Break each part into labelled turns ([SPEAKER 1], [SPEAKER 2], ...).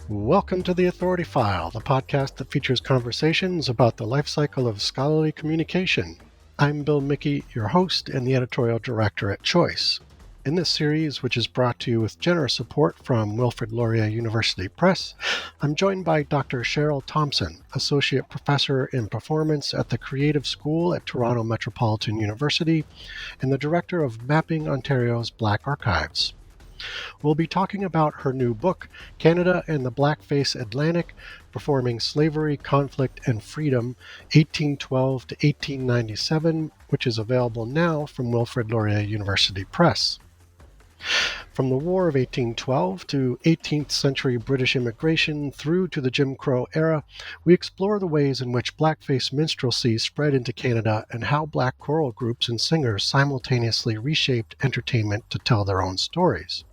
[SPEAKER 1] Welcome to The Authority File, the podcast that features conversations about the life cycle of scholarly communication. I'm Bill Mickey, your host and the editorial director at Choice. In this series, which is brought to you with generous support from Wilfrid Laurier University Press, I'm joined by Dr. Cheryl Thompson, Associate Professor in Performance at the Creative School at Toronto Metropolitan University and the Director of Mapping Ontario's Black Archives. We'll be talking about her new book, Canada and the Blackface Atlantic, Performing Slavery, Conflict, and Freedom, 1812 to 1897, which is available now from Wilfrid Laurier University Press. From the War of 1812 to 18th century British immigration through to the Jim Crow era, we explore the ways in which blackface minstrelsy spread into Canada and how black choral groups and singers simultaneously reshaped entertainment to tell their own stories.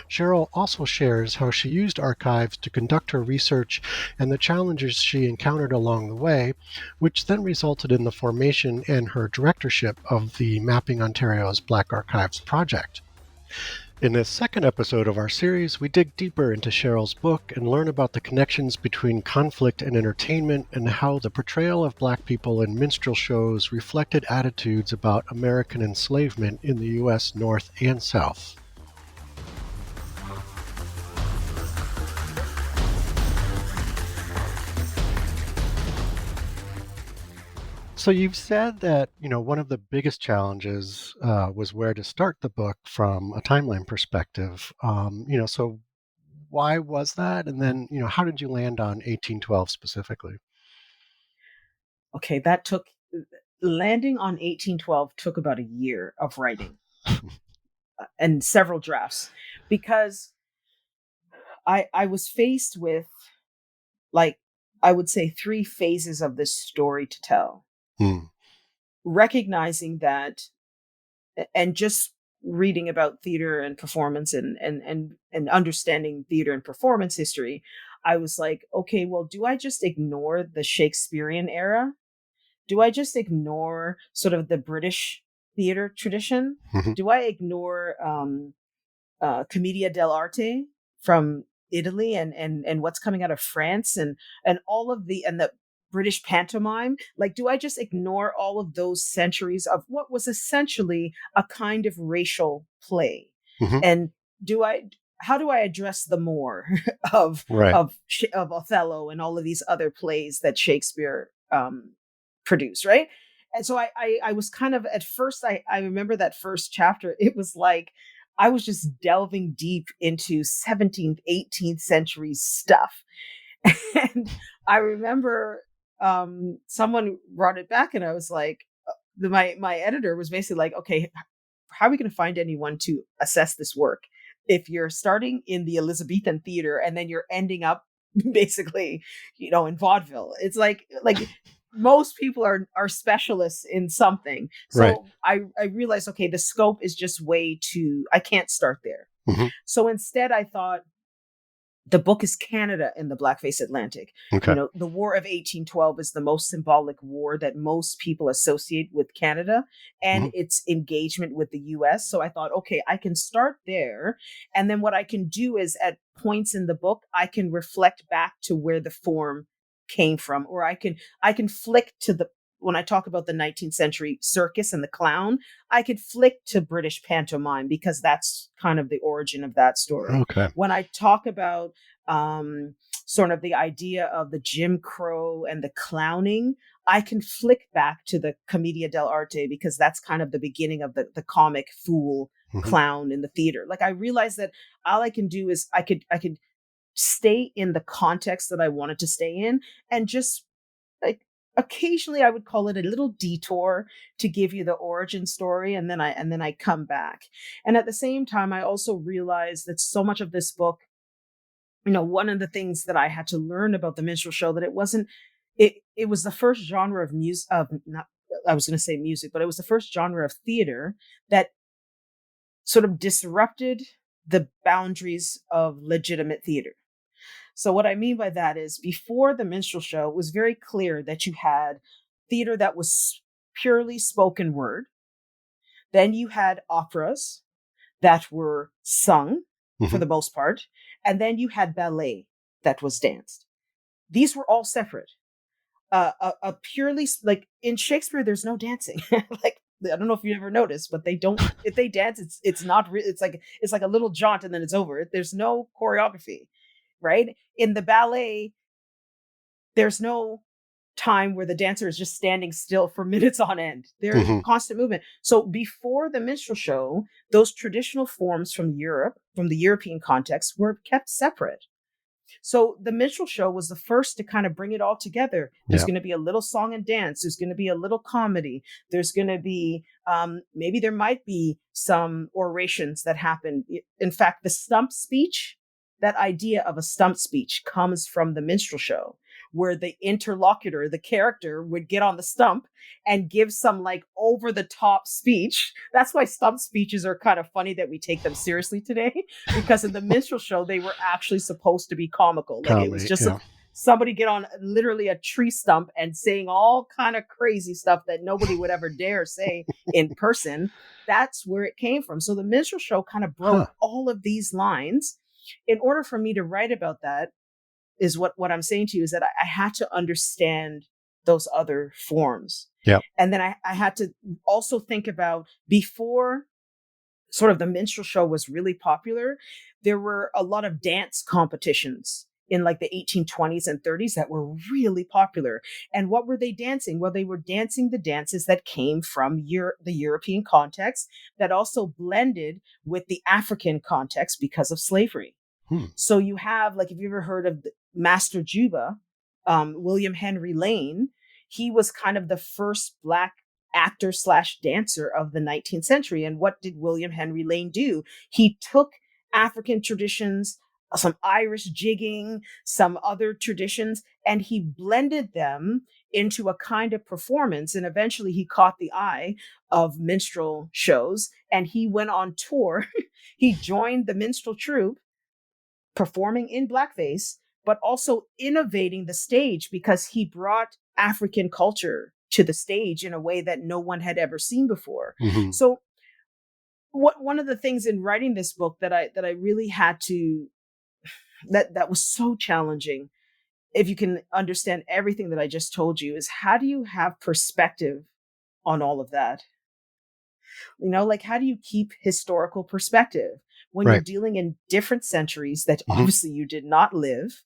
[SPEAKER 1] Cheryl also shares how she used archives to conduct her research and the challenges she encountered along the way, which then resulted in the formation and her directorship of the Mapping Ontario's Black Archives project. In this second episode of our series, we dig deeper into Cheryl's book and learn about the connections between conflict and entertainment and how the portrayal of Black people in minstrel shows reflected attitudes about American enslavement in the U.S. North and South. So you've said that, one of the biggest challenges was where to start the book from a timeline perspective. So why was that? And then, how did you land on 1812 specifically?
[SPEAKER 2] Okay, landing on 1812 took about a year of writing and several drafts because I was faced with, like, I would say 3 phases of this story to tell. Recognizing that and just reading about theater and performance and understanding theater and performance history, I was like, okay, well, do I just ignore the Shakespearean era? Do I just ignore sort of the British theater tradition?
[SPEAKER 1] Mm-hmm.
[SPEAKER 2] Do I ignore Commedia dell'arte from Italy and what's coming out of France and all of the British pantomime? Like, do I just ignore all of those centuries of what was essentially a kind of racial play?
[SPEAKER 1] Mm-hmm.
[SPEAKER 2] And how do I address the more of
[SPEAKER 1] Right.
[SPEAKER 2] of Othello and all of these other plays that Shakespeare produced, right? And so I was kind of, at first, I remember that first chapter, it was like I was just delving deep into 17th, 18th century stuff. And I remember someone brought it back and I was like, my editor was basically like, okay, how are we going to find anyone to assess this work if you're starting in the Elizabethan theater and then you're ending up basically, in vaudeville? It's like most people are specialists in something.
[SPEAKER 1] Right.
[SPEAKER 2] So I realized, okay, the scope is just way too, I can't start there.
[SPEAKER 1] Mm-hmm.
[SPEAKER 2] So instead I thought the book is Canada in the Blackface Atlantic.
[SPEAKER 1] Okay.
[SPEAKER 2] The War of 1812 is the most symbolic war that most people associate with Canada and
[SPEAKER 1] Mm-hmm.
[SPEAKER 2] its engagement with the US. So I thought, okay, I can start there. And then what I can do is at points in the book, I can reflect back to where the form came from, or I can flick to when I talk about the 19th century circus and the clown, I could flick to British pantomime because that's kind of the origin of that story.
[SPEAKER 1] Okay.
[SPEAKER 2] When I talk about sort of the idea of the Jim Crow and the clowning, I can flick back to the Commedia dell'arte because that's kind of the beginning of the comic fool
[SPEAKER 1] Mm-hmm.
[SPEAKER 2] clown in the theater. Like, I realized that all I can do is I could stay in the context that I wanted to stay in, and just, like, occasionally I would call it a little detour to give you the origin story, and then I come back. And at the same time, I also realized that so much of this book, one of the things that I had to learn about the minstrel show, that it was the first genre of music, of not, I was going to say music, but it was the first genre of theater that sort of disrupted the boundaries of legitimate theater. So what I mean by that is, before the minstrel show, it was very clear that you had theater that was purely spoken word. Then you had operas that were sung for the most part. And then you had ballet. that was danced. These were all separate. A purely like in Shakespeare, there's no dancing. Like I don't know if you ever noticed, but they don't. If they dance, it's not. It's like a little jaunt and then it's over. There's no choreography, right? In the ballet, there's no time where the dancer is just standing still for minutes on end. There's
[SPEAKER 1] Hmm.
[SPEAKER 2] constant movement. So before the minstrel show, those traditional forms from Europe, from the European context, were kept separate. So the minstrel show was the first to kind of bring it all together. There's
[SPEAKER 1] Yeah.
[SPEAKER 2] going to be a little song and dance. There's going to be a little comedy. There's going to be maybe there might be some orations that happen. In fact, the stump speech, that idea of a stump speech comes from the minstrel show, where the interlocutor, the character, would get on the stump and give some like over the top speech. That's why stump speeches are kind of funny that we take them seriously today, because in the minstrel show, they were actually supposed to be comical. Like it was
[SPEAKER 1] Comedy.
[SPEAKER 2] just
[SPEAKER 1] Yeah.
[SPEAKER 2] somebody get on literally a tree stump and saying all kind of crazy stuff that nobody would ever dare say in person. That's where it came from. So the minstrel show kind of broke
[SPEAKER 1] Huh.
[SPEAKER 2] all of these lines. In order for me to write about that, is what I'm saying to you is that I had to understand those other forms.
[SPEAKER 1] Yeah.
[SPEAKER 2] And then I had to also think about, before sort of the minstrel show was really popular, there were a lot of dance competitions in like the 1820s and 30s that were really popular. And what were they dancing? Well, they were dancing the dances that came from the European context that also blended with the African context because of slavery.
[SPEAKER 1] Hmm.
[SPEAKER 2] So you have, like, if you ever heard of Master Juba, William Henry Lane, he was kind of the first Black actor slash dancer of the 19th century. And what did William Henry Lane do? He took African traditions, some Irish jigging, some other traditions, and he blended them into a kind of performance. And eventually he caught the eye of minstrel shows and he went on tour. He joined the minstrel troupe, performing in blackface, but also innovating the stage because he brought African culture to the stage in a way that no one had ever seen before.
[SPEAKER 1] Hmm.
[SPEAKER 2] So one of the things in writing this book that I really had to, that was so challenging, if you can understand everything that I just told you, is how do you have perspective on all of that? You know, like, how do you keep historical perspective when you're
[SPEAKER 1] Right.
[SPEAKER 2] dealing in different centuries that
[SPEAKER 1] Hmm.
[SPEAKER 2] obviously you did not live?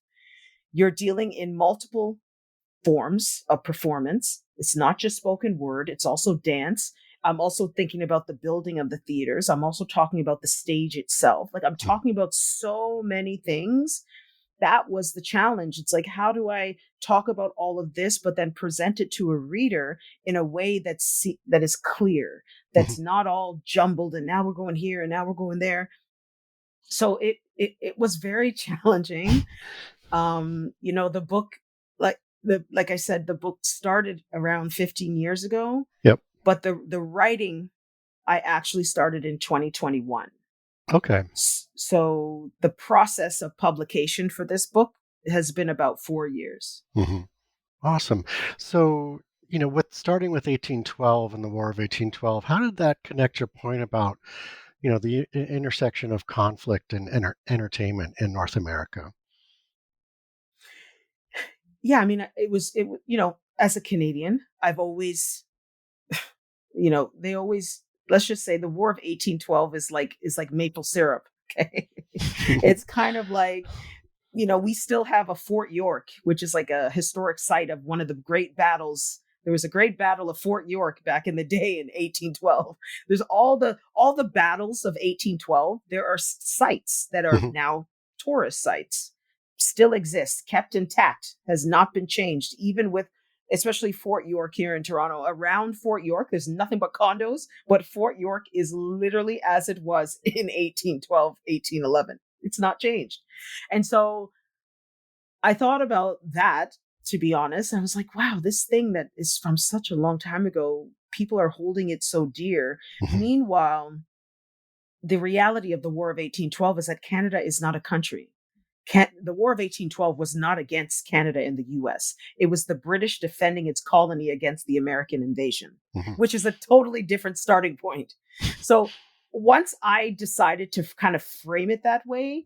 [SPEAKER 2] You're dealing in multiple forms of performance. It's not just spoken word, it's also dance. I'm also thinking about the building of the theaters. I'm also talking about the stage itself. Like, I'm talking about so many things. That was the challenge. It's like, how do I talk about all of this, but then present it to a reader in a way that is clear,
[SPEAKER 1] Hmm.
[SPEAKER 2] that's not all jumbled, and now we're going here and now we're going there. So it was very challenging. You know, the book, like I said, the book started around 15 years ago,
[SPEAKER 1] Yep.
[SPEAKER 2] but the writing I actually started in 2021.
[SPEAKER 1] Okay.
[SPEAKER 2] So the process of publication for this book has been about 4 years.
[SPEAKER 1] Hmm. Awesome. So, with starting with 1812 and the War of 1812, how did that connect your point about, the intersection of conflict and entertainment in North America?
[SPEAKER 2] Yeah, I mean, you know, as a Canadian, I've always, you know, they always, let's just say the War of 1812 is like maple syrup. Okay. It's kind of like, you know, we still have a Fort York, which is like a historic site of one of the great battles. There was a great battle of Fort York back in the day in 1812. There's all the battles of 1812. There are sites that are
[SPEAKER 1] Mhm.
[SPEAKER 2] now tourist sites, still exist, kept intact, has not been changed, even with, especially Fort York here in Toronto. Around Fort York, there's nothing but condos, but Fort York is literally as it was in 1812, 1811. It's not changed. And so I thought about that, to be honest. I was like, wow, this thing that is from such a long time ago, people are holding it so dear.
[SPEAKER 1] Mhm.
[SPEAKER 2] Meanwhile, the reality of the War of 1812 is that Canada is not a country. The War of 1812 was not against Canada and the US. It was the British defending its colony against the American invasion,
[SPEAKER 1] Mhm.
[SPEAKER 2] which is a totally different starting point. So once I decided to kind of frame it that way,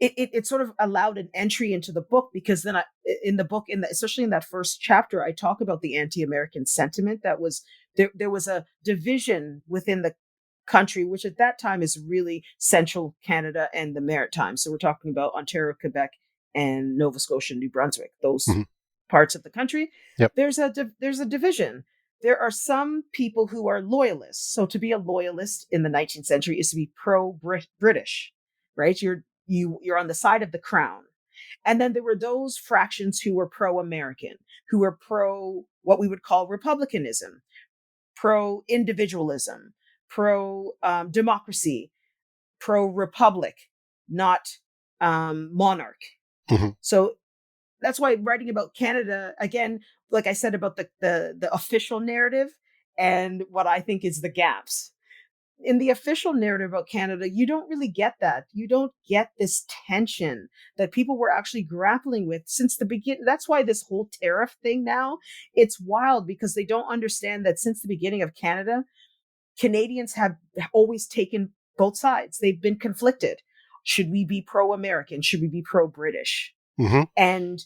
[SPEAKER 2] it sort of allowed an entry into the book, because then in the book, especially in that first chapter, I talk about the anti-American sentiment that was there. There was a division within the country, which at that time is really central Canada and the Maritimes. So we're talking about Ontario, Quebec, and Nova Scotia, New Brunswick, those
[SPEAKER 1] Mhm.
[SPEAKER 2] parts of the country.
[SPEAKER 1] Yep.
[SPEAKER 2] There's a division. There are some people who are loyalists. So to be a loyalist in the 19th century is to be pro-British, right? You're on the side of the crown. And then there were those fractions who were pro-American, who were pro what we would call republicanism, pro individualism, pro democracy, pro republic, not monarch.
[SPEAKER 1] Hmm.
[SPEAKER 2] So that's why writing about Canada, again, like I said about the official narrative and what I think is the gaps. In the official narrative about Canada, you don't really get that. You don't get this tension that people were actually grappling with since the beginning. That's why this whole tariff thing now, it's wild, because they don't understand that since the beginning of Canada, Canadians have always taken both sides. They've been conflicted. Should we be pro-American? Should we be pro-British?
[SPEAKER 1] Hmm.
[SPEAKER 2] And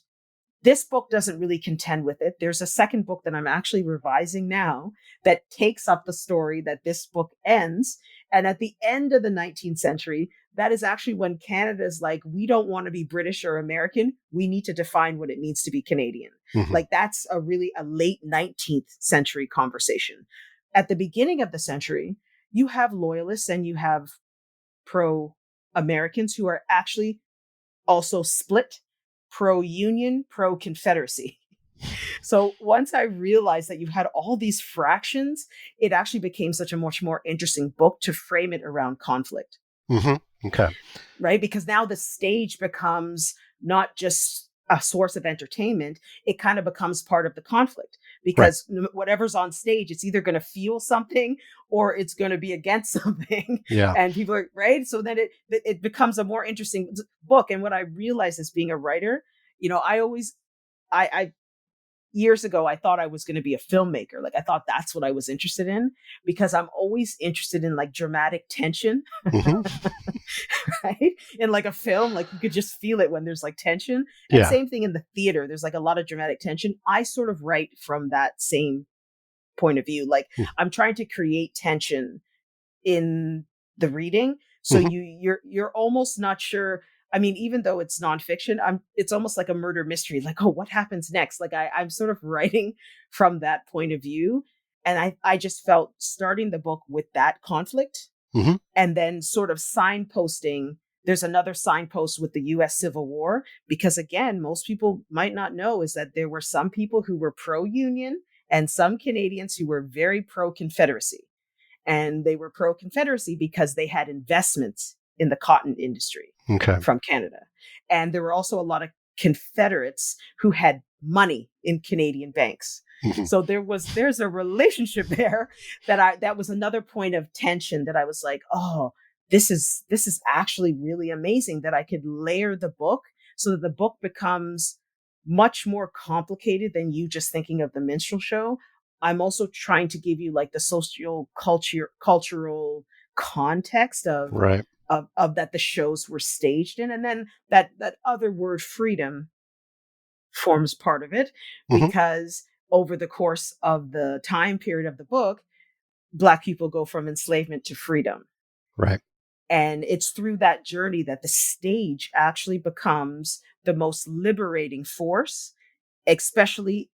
[SPEAKER 2] this book doesn't really contend with it. There's a second book that I'm actually revising now that takes up the story that this book ends. And at the end of the 19th century, that is actually when Canada's like, we don't want to be British or American. We need to define what it means to be Canadian.
[SPEAKER 1] Hmm.
[SPEAKER 2] Like that's a late 19th century conversation. At the beginning of the century, you have loyalists and you have pro Americans who are actually also split, pro union, pro Confederacy. So once I realized that you had all these fractions, it actually became such a much more interesting book to frame it around conflict,
[SPEAKER 1] Hmm. Okay.
[SPEAKER 2] right? Because now the stage becomes not just a source of entertainment, it kind of becomes part of the conflict,
[SPEAKER 1] Right.
[SPEAKER 2] because whatever's on stage, it's either going to fuel something or it's going to be against something.
[SPEAKER 1] Yeah.
[SPEAKER 2] And people are right. So then it becomes a more interesting book. And what I realized as being a writer, I always, I years ago, I thought I was going to be a filmmaker. Like I thought that's what I was interested in, because I'm always interested in like dramatic tension,
[SPEAKER 1] Hmm.
[SPEAKER 2] right? In like a film, like you could just feel it when there's like tension. And
[SPEAKER 1] Yeah.
[SPEAKER 2] same thing in the theater. There's like a lot of dramatic tension. I sort of write from that same point of view. Like I'm trying to create tension in the reading. So
[SPEAKER 1] Hmm.
[SPEAKER 2] you're almost not sure. I mean, even though it's nonfiction, it's almost like a murder mystery. Like, oh, what happens next? Like I'm sort of writing from that point of view. And I just felt starting the book with that conflict,
[SPEAKER 1] Hmm.
[SPEAKER 2] and then sort of signposting. There's another signpost with the US Civil War, because again, most people might not know is that there were some people who were pro-union and some Canadians who were very pro-Confederacy. And they were pro-Confederacy because they had investments in the cotton industry
[SPEAKER 1] Okay.
[SPEAKER 2] from Canada. And there were also a lot of Confederates who had money in Canadian banks.
[SPEAKER 1] Hmm.
[SPEAKER 2] So there's a relationship there that was another point of tension that I was like, oh, this is actually really amazing that I could layer the book so that the book becomes much more complicated than you just thinking of the minstrel show. I'm also trying to give you like the cultural context
[SPEAKER 1] Right.
[SPEAKER 2] of that the shows were staged in, and then that other word, freedom, forms part of it,
[SPEAKER 1] Hmm.
[SPEAKER 2] because over the course of the time period of the book, Black people go from enslavement to freedom.
[SPEAKER 1] Right.
[SPEAKER 2] And it's through that journey that the stage actually becomes the most liberating force, especially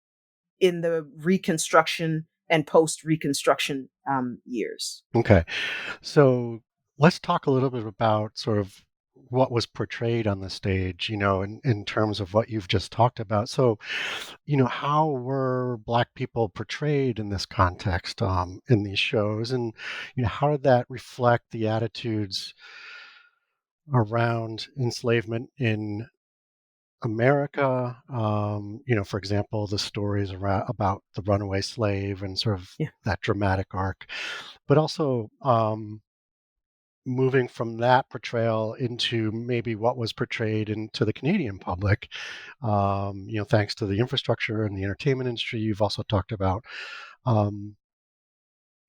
[SPEAKER 2] in the Reconstruction and post-Reconstruction years.
[SPEAKER 1] Okay. So let's talk a little bit about sort of what was portrayed on the stage, in terms of what you've just talked about. So, how were Black people portrayed in this context, in these shows? And, how did that reflect the attitudes around enslavement in America? For example, the stories about the runaway slave and sort of
[SPEAKER 2] Yeah.
[SPEAKER 1] that dramatic arc, but also, moving from that portrayal into maybe what was portrayed into the Canadian public, thanks to the infrastructure and the entertainment industry you've also talked about. Um,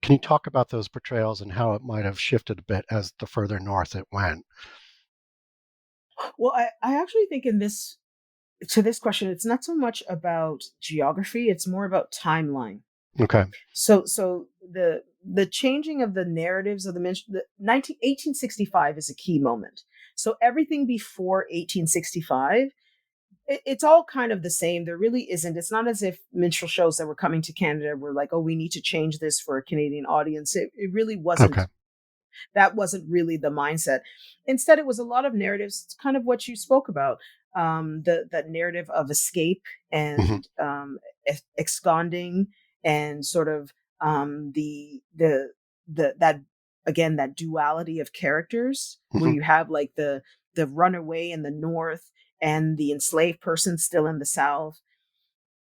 [SPEAKER 1] can you talk about those portrayals and how it might have shifted a bit as the further north it went?
[SPEAKER 2] Well, I actually think in this to this question, it's not so much about geography, it's more about timeline.
[SPEAKER 1] Okay.
[SPEAKER 2] So the changing of the narratives of the 1865 is a key moment. So everything before 1865, it's all kind of the same. There really isn't. It's not as if minstrel shows that were coming to Canada were like, oh, we need to change this for a Canadian audience. It really
[SPEAKER 1] Okay.
[SPEAKER 2] wasn't. That wasn't really the mindset. Instead, it was a lot of narratives. It's kind of what you spoke about, the narrative of escape
[SPEAKER 1] Hmm.
[SPEAKER 2] and absconding, and sort of the that again, that duality of characters where
[SPEAKER 1] Hmm.
[SPEAKER 2] you have like the runaway in the north and the enslaved person still in the south,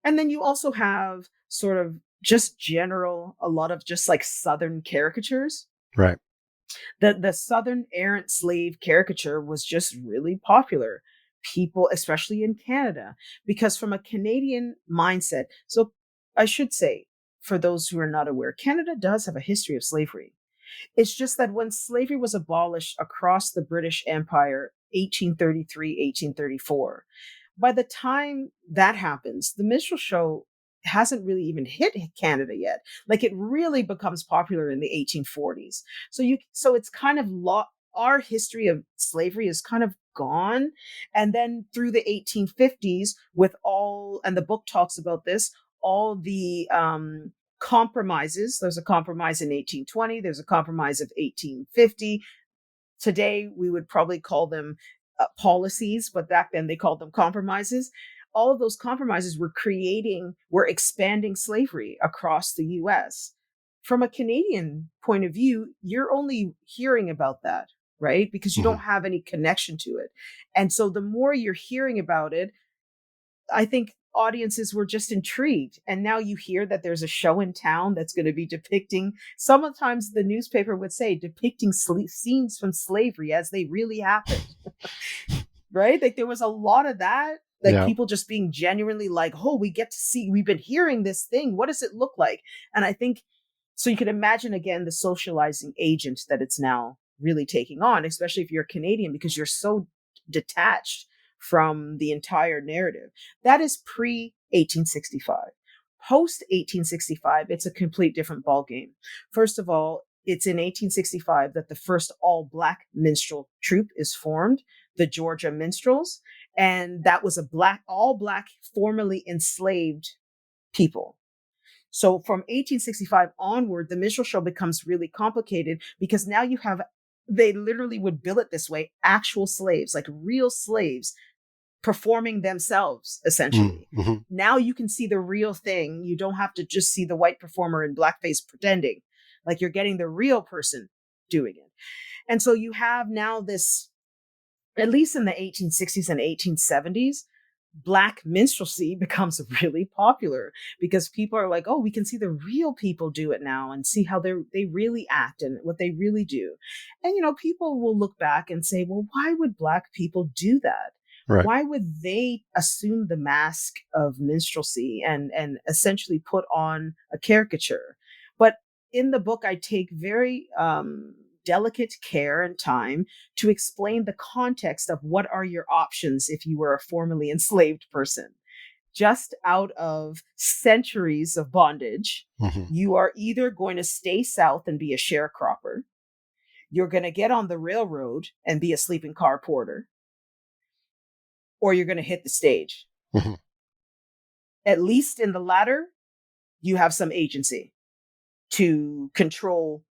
[SPEAKER 2] and then you also have sort of just general a lot of just like southern caricatures.
[SPEAKER 1] Right.
[SPEAKER 2] The southern errant slave caricature was just really popular. People, especially in Canada, because from a Canadian mindset. So I should say, for those who are not aware, Canada does have a history of slavery. It's just that when slavery was abolished across the British Empire, 1833, 1834, by the time that happens, the minstrel show hasn't really even hit Canada yet. Like it really becomes popular in the 1840s. So it's kind of our history of slavery is kind of gone. And then through the 1850s, with all, and the book talks about this, all the compromises. There's a compromise in 1820. There's a compromise of 1850. Today, we would probably call them policies, but back then they called them compromises. All of those compromises were expanding slavery across the US. From a Canadian point of view, you're only hearing about that, right? Because you
[SPEAKER 1] Hmm.
[SPEAKER 2] don't have any connection to it. And so the more you're hearing about it, I think audiences were just intrigued. And now you hear that there's a show in town that's going to be depicting, sometimes the newspaper would say, depicting scenes from slavery as they really happened, right? Like there was a lot of that, like
[SPEAKER 1] Yeah.
[SPEAKER 2] people just being genuinely like, oh, we get to see, we've been hearing this thing. What does it look like? And I think so you can imagine again the socializing agent that it's now really taking on, especially if you're Canadian, because you're so detached from the entire narrative. That is pre 1865. Post 1865, it's a complete different ballgame. First of all, it's in 1865 that the first all black minstrel troupe is formed, the Georgia Minstrels. And that was all black, formerly enslaved people. So from 1865 onward, the minstrel show becomes really complicated because now you have, they literally would bill it this way, actual slaves, like real slaves performing themselves, essentially.
[SPEAKER 1] Mm-hmm.
[SPEAKER 2] Now you can see the real thing. You don't have to just see the white performer in blackface pretending. Like you're getting the real person doing it. And so you have now this, at least in the 1860s and 1870s, black minstrelsy becomes really popular because people are like, oh, we can see the real people do it now and see how they really act and what they really do. And people will look back and say, well, why would black people do that?
[SPEAKER 1] Right.
[SPEAKER 2] Why would they assume the mask of minstrelsy and essentially put on a caricature? But in the book, I take very delicate care and time to explain the context of what are your options if you were a formerly enslaved person. Just out of centuries of bondage,
[SPEAKER 1] Hmm.
[SPEAKER 2] you are either going to stay south and be a sharecropper, you're going to get on the railroad and be a sleeping car porter, or you're going to hit the stage.
[SPEAKER 1] Hmm.
[SPEAKER 2] At least in the latter, you have some agency to control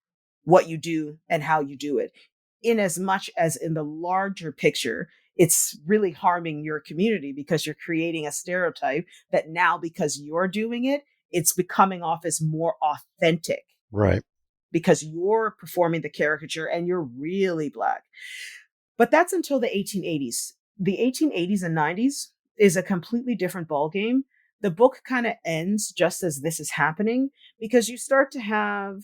[SPEAKER 2] what you do and how you do it. In as much as in the larger picture, it's really harming your community because you're creating a stereotype that now, because you're doing it, it's becoming off as more authentic
[SPEAKER 1] Right.
[SPEAKER 2] because you're performing the caricature and you're really black. But that's until the 1880s. The 1880s and 90s is a completely different ballgame. The book kind of ends just as this is happening because you start to have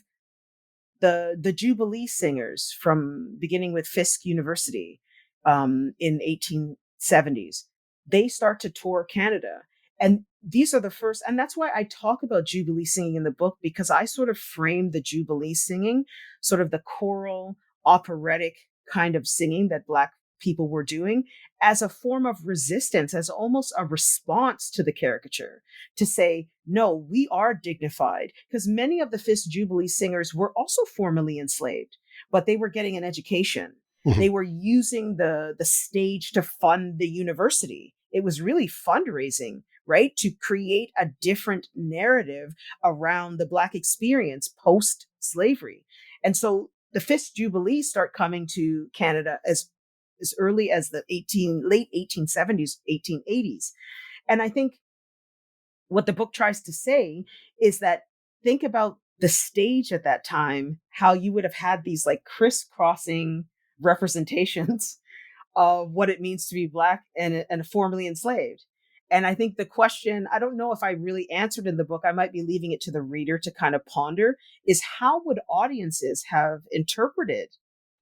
[SPEAKER 2] the Jubilee singers from beginning with Fisk University in 1870s. They start to tour Canada. And these are the first, and that's why I talk about Jubilee singing in the book, because I sort of framed the Jubilee singing, sort of the choral, operatic kind of singing that black people were doing as a form of resistance, as almost a response to the caricature, to say, no, we are dignified. Because many of the Fifth Jubilee singers were also formerly enslaved, but they were getting an education.
[SPEAKER 1] Mhm.
[SPEAKER 2] They were using the stage to fund the university. It was really fundraising, right? To create a different narrative around the Black experience post slavery. And so the Fifth Jubilee start coming to Canada as early as the late 1870s, 1880s. And I think what the book tries to say is that think about the stage at that time, how you would have had these like crisscrossing representations of what it means to be Black and formerly enslaved. And I think the question, I don't know if I really answered in the book, I might be leaving it to the reader to kind of ponder, is how would audiences have interpreted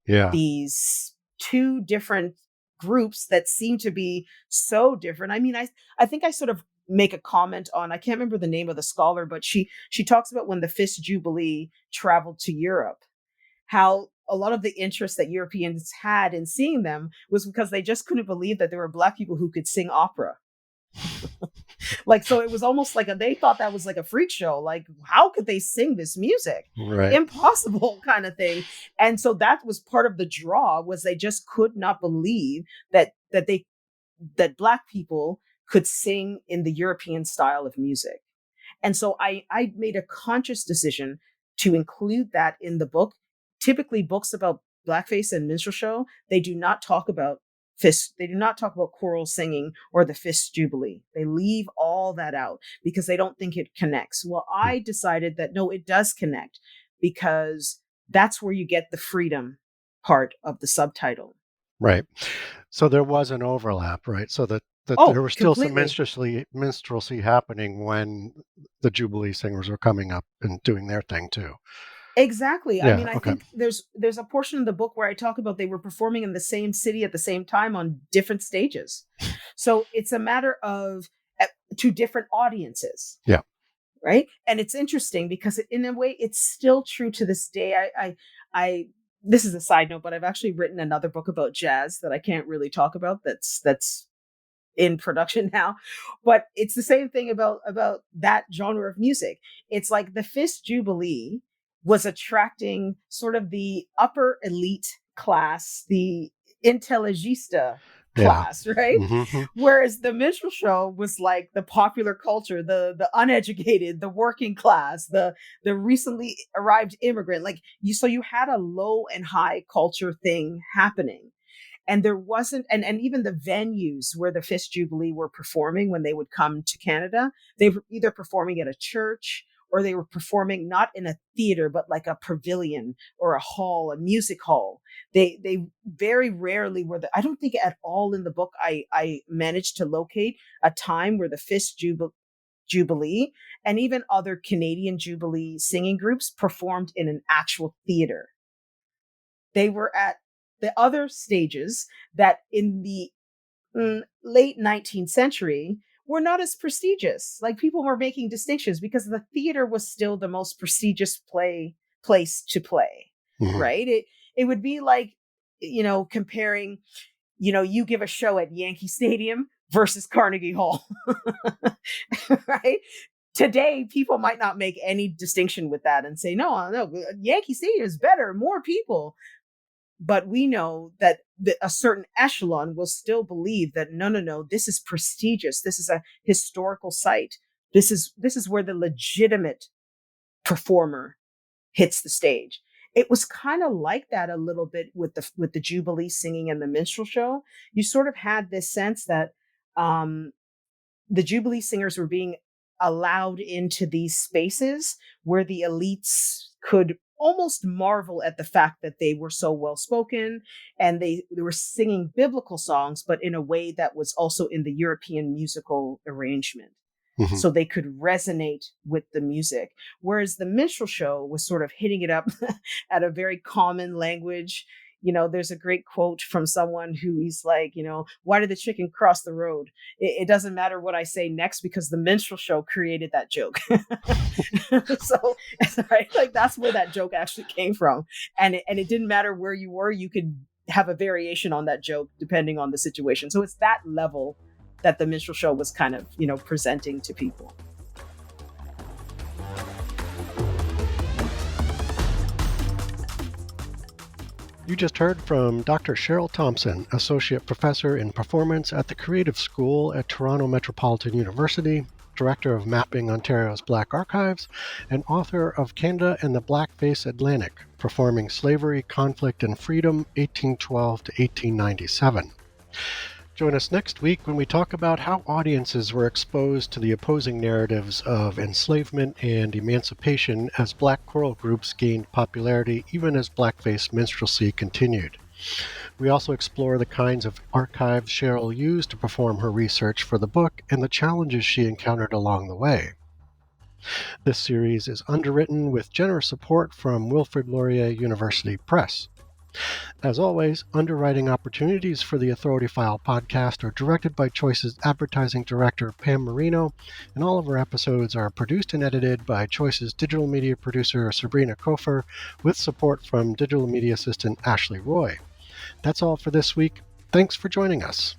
[SPEAKER 1] Yeah.
[SPEAKER 2] these two different groups that seem to be so different? I mean, I think I sort of make a comment on, I can't remember the name of the scholar, but she talks about when the Fifth Jubilee traveled to Europe, how a lot of the interest that Europeans had in seeing them was because they just couldn't believe that there were Black people who could sing opera. Like, so it was almost like they thought that was like a freak show. Like, how could they sing this music?
[SPEAKER 1] Right.
[SPEAKER 2] Impossible kind of thing. And so that was part of the draw, was they just could not believe that Black people could sing in the European style of music. And so I made a conscious decision to include that in the book. Typically, books about Blackface and minstrel show, they do not talk about they do not talk about choral singing or the Fifth Jubilee. They leave all that out because they don't think it connects. Well, I decided that no, it does connect, because that's where you get the freedom part of the subtitle.
[SPEAKER 1] Right. So there was an overlap, right? So that there
[SPEAKER 2] Oh,
[SPEAKER 1] was still some
[SPEAKER 2] completely.
[SPEAKER 1] minstrelsy happening when the Jubilee singers were coming up and doing their thing too.
[SPEAKER 2] Exactly. I
[SPEAKER 1] Yeah.
[SPEAKER 2] mean, I
[SPEAKER 1] Okay.
[SPEAKER 2] think there's a portion of the book where I talk about they were performing in the same city at the same time on different stages. So it's a matter of to different audiences,
[SPEAKER 1] Yeah.
[SPEAKER 2] right? And it's interesting because in a way it's still true to this day. I this is a side note, but I've actually written another book about jazz that I can't really talk about. That's in production now, but it's the same thing about that genre of music. It's like the Fifth Jubilee was attracting sort of the upper elite class, the intelligista
[SPEAKER 1] Yeah.
[SPEAKER 2] class, right?
[SPEAKER 1] Hmm.
[SPEAKER 2] Whereas the minstrel show was like the popular culture, the uneducated, the working class, the recently arrived immigrant. Like so you had a low and high culture thing happening. And there wasn't, and even the venues where the Fifth Jubilee were performing when they would come to Canada, they were either performing at a church or they were performing not in a theater, but like a pavilion or a hall, a music hall. They very rarely were I don't think at all in the book I managed to locate a time where the Fifth Jubilee and even other Canadian Jubilee singing groups performed in an actual theater. They were at the other stages that in the late 19th century were not as prestigious. Like people were making distinctions because the theater was still the most prestigious place to play,
[SPEAKER 1] Hmm.
[SPEAKER 2] right? It would be like, comparing, you give a show at Yankee Stadium versus Carnegie Hall, right? Today, people might not make any distinction with that and say, no, Yankee Stadium is better, more people. But we know that a certain echelon will still believe that no, this is prestigious. This is a historical site. This is where the legitimate performer hits the stage. It was kind of like that a little bit with the Jubilee singing and the minstrel show. You sort of had this sense that um, the Jubilee singers were being allowed into these spaces where the elites could almost marvel at the fact that they were so well spoken and they were singing biblical songs, but in a way that was also in the European musical arrangement.
[SPEAKER 1] Hmm.
[SPEAKER 2] So they could resonate with the music. Whereas the minstrel show was sort of hitting it up at a very common language. There's a great quote from someone who he's like, why did the chicken cross the road? It doesn't matter what I say next because the minstrel show created that joke. So, right, like that's where that joke actually came from. And it didn't matter where you were, you could have a variation on that joke depending on the situation. So it's that level that the minstrel show was kind of, presenting to people.
[SPEAKER 1] You just heard from Dr. Cheryl Thompson, Associate Professor in Performance at the Creative School at Toronto Metropolitan University, Director of Mapping Ontario's Black Archives, and author of Canada and the Blackface Atlantic, Performing Slavery, Conflict, and Freedom, 1812 to 1897. Join us next week when we talk about how audiences were exposed to the opposing narratives of enslavement and emancipation as Black choral groups gained popularity even as Blackface minstrelsy continued. We also explore the kinds of archives Cheryl used to perform her research for the book and the challenges she encountered along the way. This series is underwritten with generous support from Wilfrid Laurier University Press. As always, underwriting opportunities for the Authority File podcast are directed by Choice's advertising director, Pam Marino, and all of our episodes are produced and edited by Choice's digital media producer, Sabrina Kofer, with support from digital media assistant Ashley Roy. That's all for this week. Thanks for joining us.